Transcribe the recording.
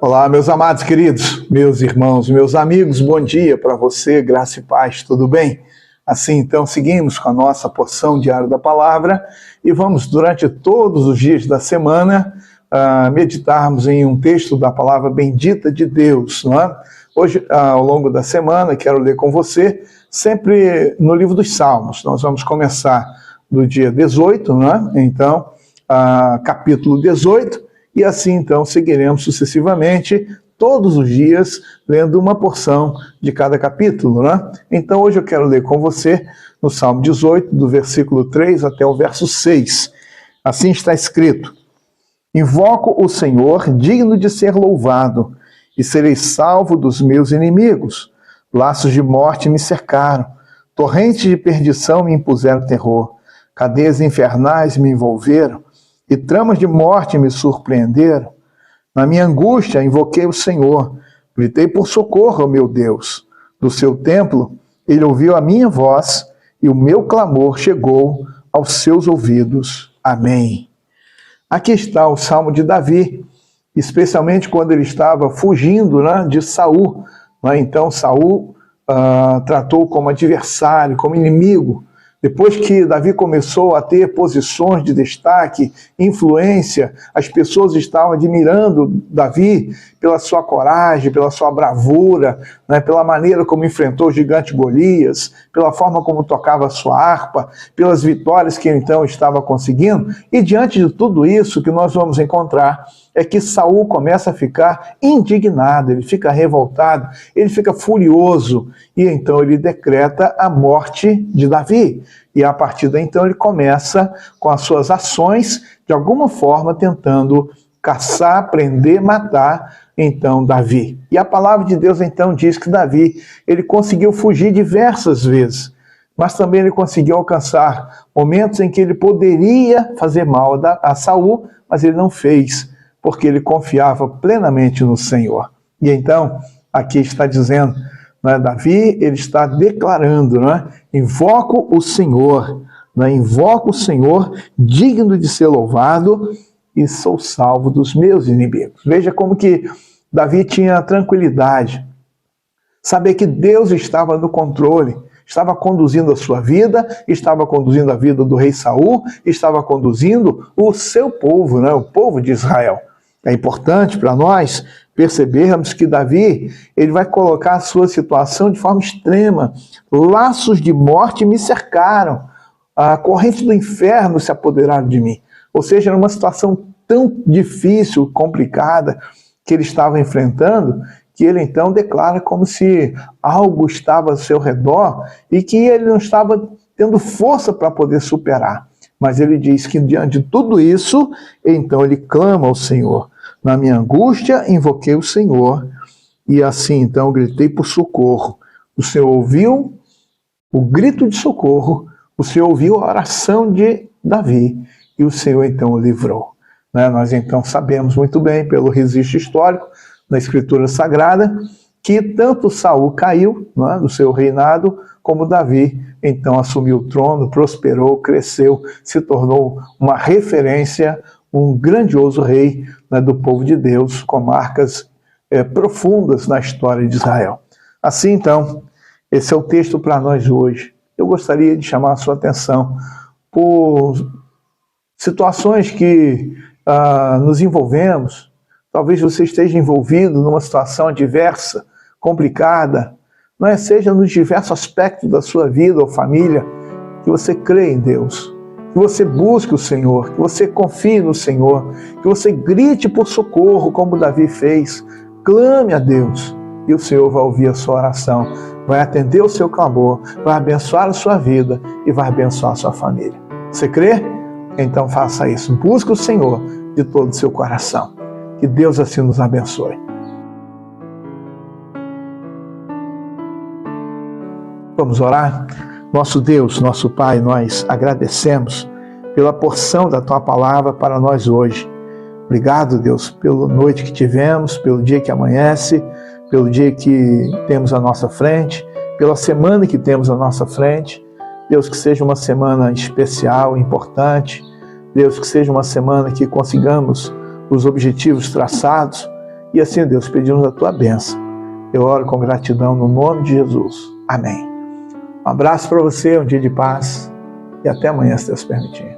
Olá, meus amados queridos, meus irmãos, meus amigos, bom dia para você, graça e paz, tudo bem? Assim, então, seguimos com a nossa porção diária da palavra e vamos, durante todos os dias da semana, meditarmos em um texto da palavra bendita de Deus, não é? Hoje, ao longo da semana, quero ler com você, sempre no livro dos Salmos. Nós vamos começar do dia 18, não é? Então, capítulo 18, e assim, então, seguiremos sucessivamente, todos os dias, lendo uma porção de cada capítulo, né? Então, hoje eu quero ler com você no Salmo 18, do versículo 3 até o verso 6. Assim está escrito: Invoco o Senhor, digno de ser louvado, e serei salvo dos meus inimigos. Laços de morte me cercaram, torrentes de perdição me impuseram terror, cadeias infernais me envolveram, e tramas de morte me surpreenderam. Na minha angústia invoquei o Senhor, gritei por socorro ao meu Deus. Do seu templo ele ouviu a minha voz, e o meu clamor chegou aos seus ouvidos. Amém. Aqui está o Salmo de Davi, especialmente quando ele estava fugindo, né, de Saul. Então Saul tratou como adversário, como inimigo. Depois que Davi começou a ter posições de destaque, influência, as pessoas estavam admirando Davi pela sua coragem, pela sua bravura, né, pela maneira como enfrentou o gigante Golias, pela forma como tocava a sua harpa, pelas vitórias que ele então estava conseguindo. E diante de tudo isso, que nós vamos encontrar é que Saul começa a ficar indignado, ele fica revoltado, ele fica furioso, e então ele decreta a morte de Davi. E a partir daí, então, ele começa com as suas ações, de alguma forma, tentando caçar, prender, matar, então, Davi. E a palavra de Deus, então, diz que Davi, ele conseguiu fugir diversas vezes, mas também ele conseguiu alcançar momentos em que ele poderia fazer mal a Saul, mas ele não fez, porque ele confiava plenamente no Senhor. E então, aqui está dizendo, Davi, ele está declarando, invoco o Senhor, invoco o Senhor, digno de ser louvado, e sou salvo dos meus inimigos. Veja como que Davi tinha tranquilidade, saber que Deus estava no controle, estava conduzindo a sua vida, estava conduzindo a vida do rei Saul, estava conduzindo o seu povo, o povo de Israel. É importante para nós percebermos que Davi, ele vai colocar a sua situação de forma extrema. Laços de morte me cercaram, a corrente do inferno se apoderaram de mim. Ou seja, era uma situação tão difícil, complicada, que ele estava enfrentando, que ele então declara como se algo estava ao seu redor e que ele não estava tendo força para poder superar. Mas ele diz que diante de tudo isso, então ele clama ao Senhor. Na minha angústia, invoquei o Senhor, e assim então gritei por socorro. O Senhor ouviu o grito de socorro, o Senhor ouviu a oração de Davi, e o Senhor então o livrou. Nós então sabemos muito bem, pelo registro histórico, na Escritura Sagrada, que tanto Saul caiu do seu reinado, como Davi então assumiu o trono, prosperou, cresceu, se tornou uma referência, um grandioso rei do povo de Deus, com marcas profundas na história de Israel. Assim então, esse é o texto para nós hoje. Eu gostaria de chamar a sua atenção por situações que nos envolvemos. Talvez você esteja envolvido numa situação adversa, complicada, seja nos diversos aspectos da sua vida ou família, que você crê em Deus, que você busque o Senhor, que você confie no Senhor, que você grite por socorro, como Davi fez, clame a Deus, e o Senhor vai ouvir a sua oração, vai atender o seu clamor, vai abençoar a sua vida e vai abençoar a sua família. Você crê? Então faça isso, busque o Senhor de todo o seu coração. Que Deus assim nos abençoe. Vamos orar? Nosso Deus, nosso Pai, nós agradecemos pela porção da Tua Palavra para nós hoje. Obrigado, Deus, pela noite que tivemos, pelo dia que amanhece, pelo dia que temos à nossa frente, pela semana que temos à nossa frente. Deus, que seja uma semana especial, importante. Deus, que seja uma semana que consigamos os objetivos traçados, E assim, Deus, pedimos a tua bênção. Eu oro com gratidão no nome de Jesus. Amém. Um abraço para você, um dia de paz e até amanhã, se Deus permitir.